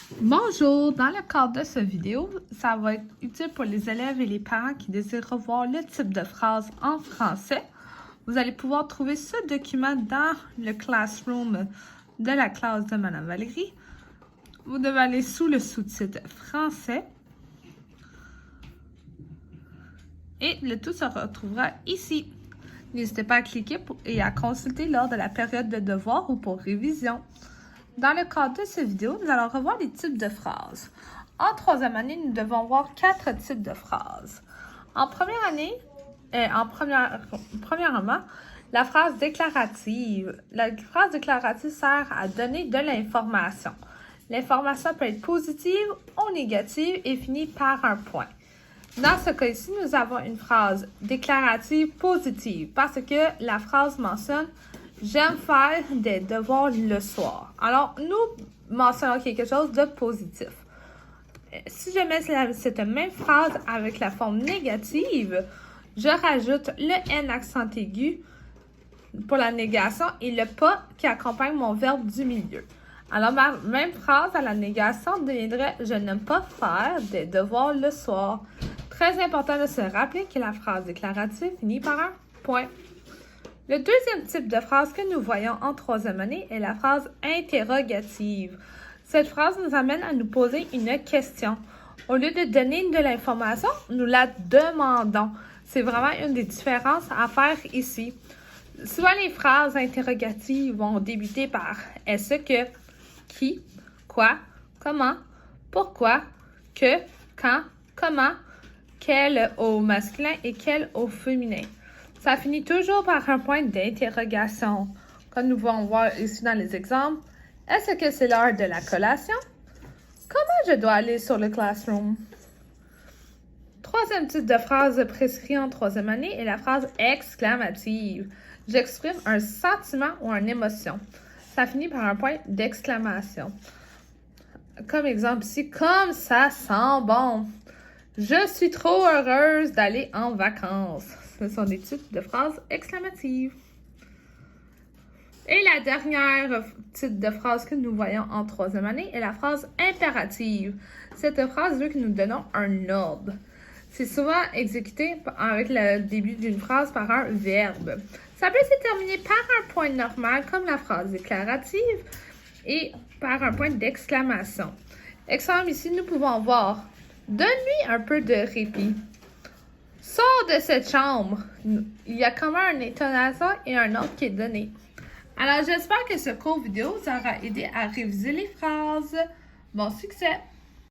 Bonjour! Dans le cadre de cette vidéo, ça va être utile pour les élèves et les parents qui désirent revoir le type de phrase en français. Vous allez pouvoir trouver ce document dans le classroom de la classe de Mme Valérie. Vous devez aller sous le sous-titre français. Et le tout se retrouvera ici. N'hésitez pas à cliquer et à consulter lors de la période de devoir ou pour révision. Dans le cadre de cette vidéo, nous allons revoir les types de phrases. En troisième année, nous devons voir 4 types de phrases. En première année, premièrement, la phrase déclarative. La phrase déclarative sert à donner de l'information. L'information peut être positive ou négative et finit par un point. Dans ce cas-ci, nous avons une phrase déclarative positive parce que la phrase mentionne « J'aime faire des devoirs le soir ». Alors, nous mentionnons quelque chose de positif. Si je mets cette même phrase avec la forme négative, je rajoute le N accent aigu pour la négation et le pas qui accompagne mon verbe du milieu. Alors, ma même phrase à la négation deviendrait « Je n'aime pas faire des devoirs le soir ». Très important de se rappeler que la phrase déclarative finit par un point. Le deuxième type de phrase que nous voyons en troisième année est la phrase interrogative. Cette phrase nous amène à nous poser une question. Au lieu de donner de l'information, nous la demandons. C'est vraiment une des différences à faire ici. Souvent, les phrases interrogatives vont débuter par « est-ce que »,« qui »,« quoi »,« comment »,« pourquoi »,« que »,« quand »,« comment », quel au masculin et quel au féminin. Ça finit toujours par un point d'interrogation. Comme nous pouvons voir ici dans les exemples, est-ce que c'est l'heure de la collation? Comment je dois aller sur le classroom? Troisième type de phrase prescrit en troisième année est la phrase exclamative. J'exprime un sentiment ou une émotion. Ça finit par un point d'exclamation. Comme exemple ici, comme ça sent bon. Je suis trop heureuse d'aller en vacances. Ce sont des types de phrases exclamatives. Et la dernière type de phrase que nous voyons en troisième année est la phrase impérative. Cette phrase veut que nous donnons un ordre. C'est souvent exécuté avec le début d'une phrase par un verbe. Ça peut se terminer par un point normal comme la phrase déclarative et par un point d'exclamation. Exemple ici, nous pouvons voir « Donne-lui un peu de répit ». Sors de cette chambre. Il y a quand même une intonation et un ordre qui est donné. Alors, j'espère que ce cours vidéo vous aura aidé à réviser les phrases. Bon succès!